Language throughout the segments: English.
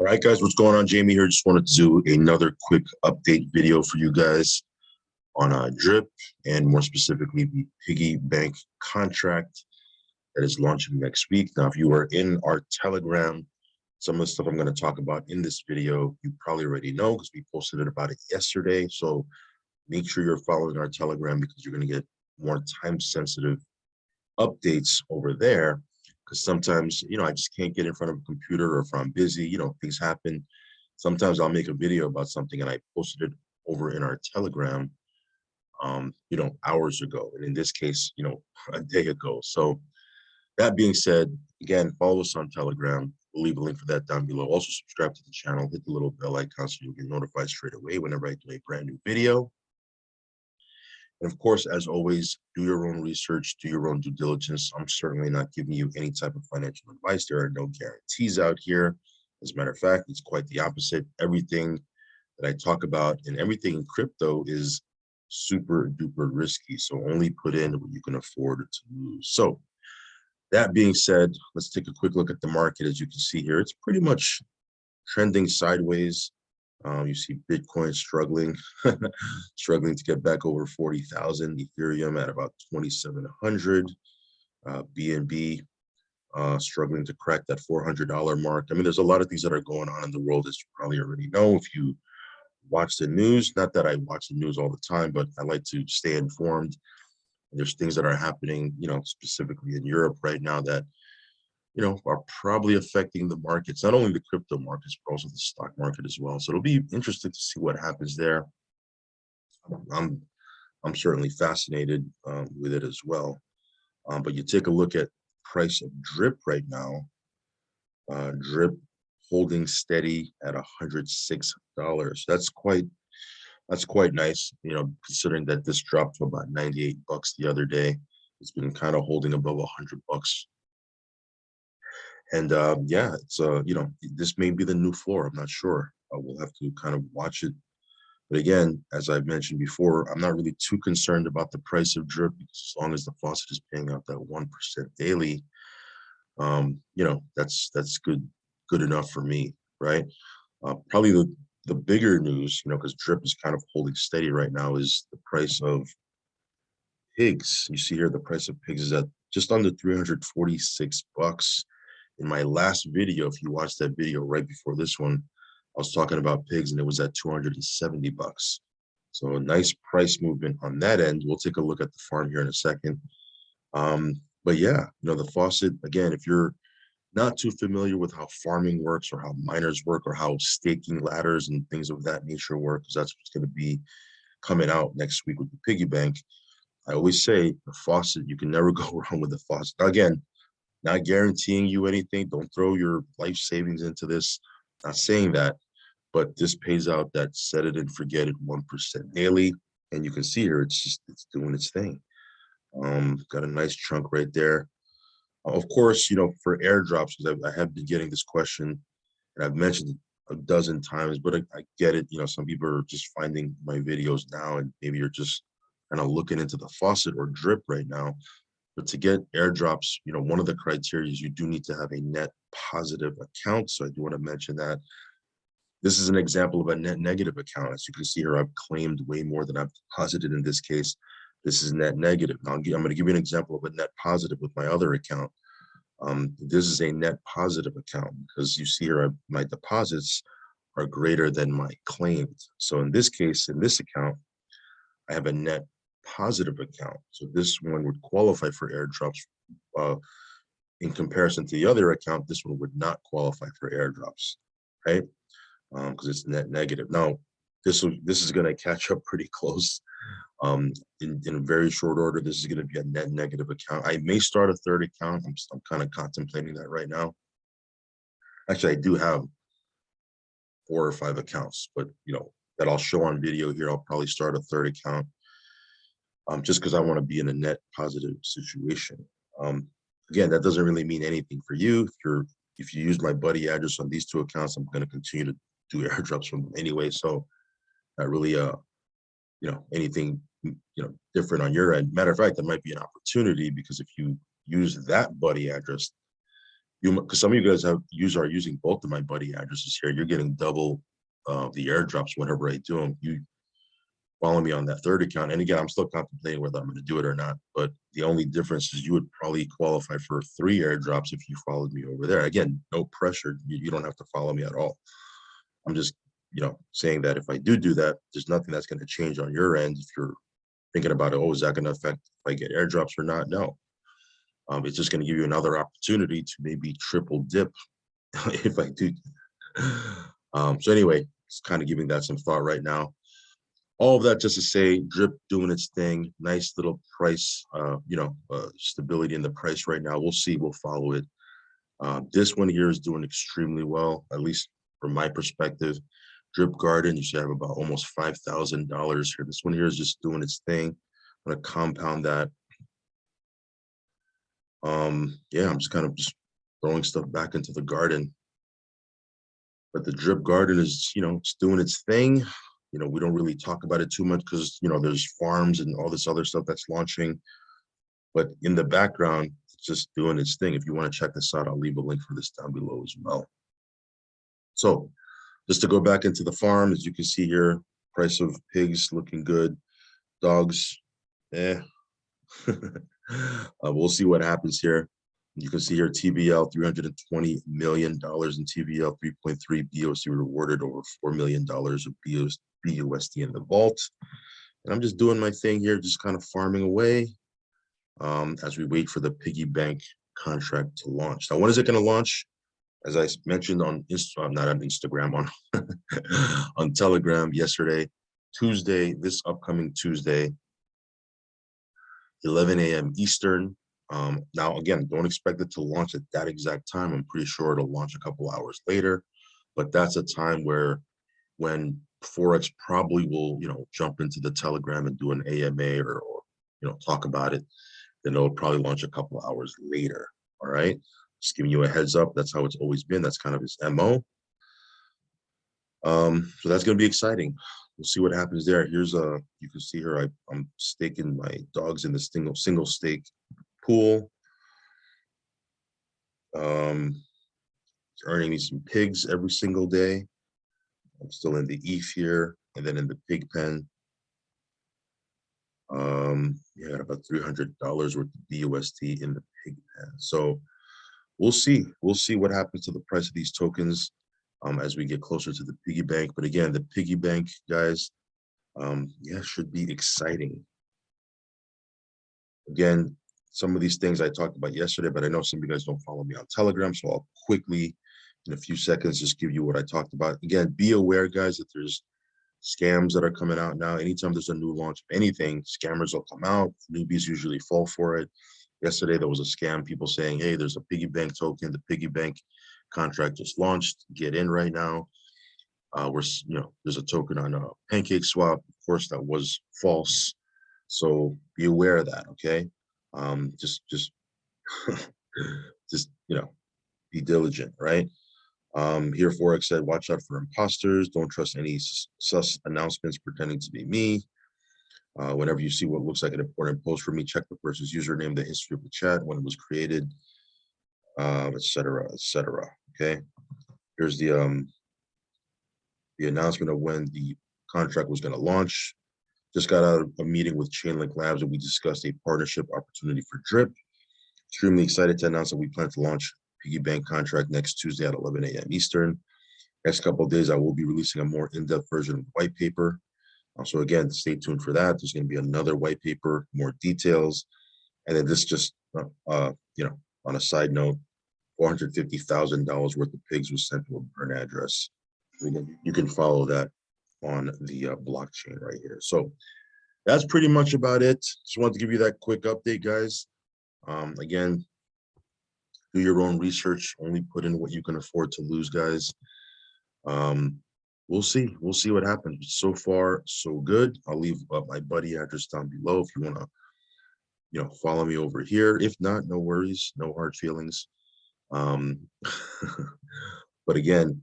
All right, guys, what's going on? Jamie here. Just wanted to do another quick update video for you guys on DRIP and more specifically the piggy bank contract that is launching next week. Now, if you are in our Telegram, some of the stuff I'm going to talk about in this video, you probably already know because we posted about it yesterday. So make sure you're following our Telegram because you're going to get more time-sensitive updates over there. Because sometimes, I just can't get in front of a computer, or if I'm busy, things happen. Sometimes I'll make a video about something and I posted it over in our Telegram, hours ago. And in this case, a day ago. So that being said, again, follow us on Telegram. We'll leave a link for that down below. Also subscribe to the channel, hit the little bell icon so you'll get notified straight away whenever I do a brand new video. And of course, as always, do your own research, do your own due diligence. I'm certainly not giving you any type of financial advice. There are no guarantees out here. As a matter of fact, it's quite the opposite. Everything that I talk about and everything in crypto is super duper risky. So only put in what you can afford to lose. So that being said, let's take a quick look at the market. As you can see here, it's pretty much trending sideways. You see Bitcoin struggling, struggling to get back over 40,000. Ethereum at about 2,700. BNB struggling to crack that $400 mark. I mean, there's a lot of things that are going on in the world, as you probably already know if you watch the news. Not that I watch the news all the time, but I like to stay informed. There's things that are happening, specifically in Europe right now that are probably affecting the markets, not only the crypto markets, but also the stock market as well. So it'll be interesting to see what happens there. I'm certainly fascinated with it as well. But you take a look at price of DRIP right now. DRIP holding steady at $106. That's quite nice, considering that this dropped to about 98 bucks the other day. It's been kind of holding above 100 bucks. And yeah, it's this may be the new floor. I'm not sure. We'll have to kind of watch it. But again, as I've mentioned before, I'm not really too concerned about the price of DRIP because as long as the faucet is paying out that 1% daily, that's good enough for me, right? Probably the bigger news, because DRIP is kind of holding steady right now, is the price of pigs. You see here, the price of pigs is at just under 346 bucks. In my last video, if you watched that video right before this one, I was talking about pigs and it was at 270 bucks. So a nice price movement on that end. We'll take a look at the farm here in a second. But yeah, the faucet, again, if you're not too familiar with how farming works or how miners work or how staking ladders and things of that nature work, because that's what's going to be coming out next week with the piggy bank. I always say the faucet, you can never go wrong with the faucet. Now, again, not guaranteeing you anything. Don't throw your life savings into this. Not saying that, but this pays out that set it and forget it 1% daily. And you can see here, it's doing its thing. Got a nice chunk right there. Of course, for airdrops, because I have been getting this question and I've mentioned it a dozen times, but I get it. Some people are just finding my videos now and maybe you're just kind of looking into the faucet or DRIP right now. But to get airdrops, one of the criteria is you do need to have a net positive account. So I do want to mention that. This is an example of a net negative account. As you can see here, I've claimed way more than I've deposited in this case. This is net negative. Now, I'm going to give you an example of a net positive with my other account. This is a net positive account because you see here, my deposits are greater than my claims. So in this case, in this account, I have a net positive account. So this one would qualify for airdrops. In comparison to the other account, this one would not qualify for airdrops, right? Because it's net negative. Now, this is going to catch up pretty close. In a very short order, this is going to be a net negative account. I may start a third account. I'm kind of contemplating that right now. Actually, I do have 4 or 5 accounts, but that I'll show on video here. I'll probably start a third account. Just because I want to be in a net positive situation. Again, that doesn't really mean anything for you. If you use my buddy address on these 2 accounts, I'm going to continue to do airdrops from them anyway. So not really, anything, different on your end. Matter of fact, that might be an opportunity because if you use that buddy address, because some of you guys are using both of my buddy addresses here. You're getting double the airdrops whenever I do them. You follow me on that third account. And again, I'm still contemplating whether I'm going to do it or not. But the only difference is you would probably qualify for 3 airdrops if you followed me over there. Again, no pressure. You don't have to follow me at all. I'm just, saying that if I do that, there's nothing that's going to change on your end. If you're thinking about it, oh, is that going to affect if I get airdrops or not? No. It's just going to give you another opportunity to maybe triple dip if I do. So anyway, just kind of giving that some thought right now. All of that just to say, drip doing its thing. Nice little price, stability in the price right now. We'll see. We'll follow it. This one here is doing extremely well, at least from my perspective. Drip Garden, you should have about almost $5,000 here. This one here is just doing its thing. I'm going to compound that. Yeah, I'm just kind of just throwing stuff back into the garden. But the Drip Garden is, it's doing its thing. We don't really talk about it too much because, there's farms and all this other stuff that's launching. But in the background, it's just doing its thing. If you want to check this out, I'll leave a link for this down below as well. So just to go back into the farm, as you can see here, price of pigs looking good. Dogs, we'll see what happens here. You can see here TVL, $320 million in TVL, 3.3 BOC rewarded, over $4 million of BUSD in the vault. And I'm just doing my thing here, just kind of farming away as we wait for the piggy bank contract to launch. Now, when is it going to launch? As I mentioned on not on Instagram, on on Telegram yesterday, Tuesday, this upcoming Tuesday, 11 a.m. Eastern. Now, again, don't expect it to launch at that exact time. I'm pretty sure it'll launch a couple hours later, but that's a time when Forex probably will, jump into the Telegram and do an AMA or talk about it. Then it'll probably launch a couple hours later. All right. Just giving you a heads up. That's how it's always been. That's kind of his MO. So that's going to be exciting. We'll see what happens there. Here's you can see here, I'm staking my dogs in the single stake pool. Earning me some pigs every single day. I'm still in the ETH here, and then in the pig pen. Yeah, got about $300 worth of BUSD in the pig pen. So we'll see. We'll see what happens to the price of these tokens as we get closer to the piggy bank. But again, the piggy bank, guys, yeah, should be exciting. Again, some of these things I talked about yesterday, but I know some of you guys don't follow me on Telegram, so I'll quickly, in a few seconds, just give you what I talked about. Again, be aware, guys, that there's scams that are coming out now. Anytime there's a new launch of anything, scammers will come out. Newbies usually fall for it. Yesterday, there was a scam, people saying, hey, there's a piggy bank token. The piggy bank contract just launched. Get in right now. There's a token on a pancake swap. Of course, that was false. So be aware of that, okay? Just just be diligent, right? Here Forex said, watch out for imposters. Don't trust any sus announcements pretending to be me. Whenever you see what looks like an important post for me, check the person's username, the history of the chat, when it was created, etc., etc. Okay. Here's the announcement of when the contract was going to launch. Just got out of a meeting with Chainlink Labs, and we discussed a partnership opportunity for Drip. Extremely excited to announce that we plan to launch piggy bank contract next Tuesday at 11 a.m. Eastern. Next couple of days, I will be releasing a more in-depth version of the white paper. So again, stay tuned for that. There's going to be another white paper, more details. And then this just, on a side note, $450,000 worth of pigs was sent to a burn address. You can follow that on the blockchain right here. So that's pretty much about it. Just wanted to give you that quick update, guys. Again, do your own research. Only put in what you can afford to lose, guys. We'll see. We'll see what happens. So far, so good. I'll leave my buddy address down below if you want to, follow me over here. If not, no worries, no hard feelings. But again,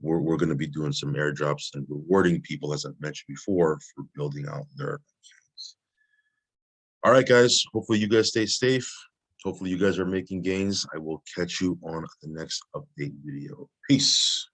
we're going to be doing some airdrops and rewarding people, as I've mentioned before, for building out their accounts. All right, guys. Hopefully you guys stay safe. Hopefully you guys are making gains. I will catch you on the next update video. Peace.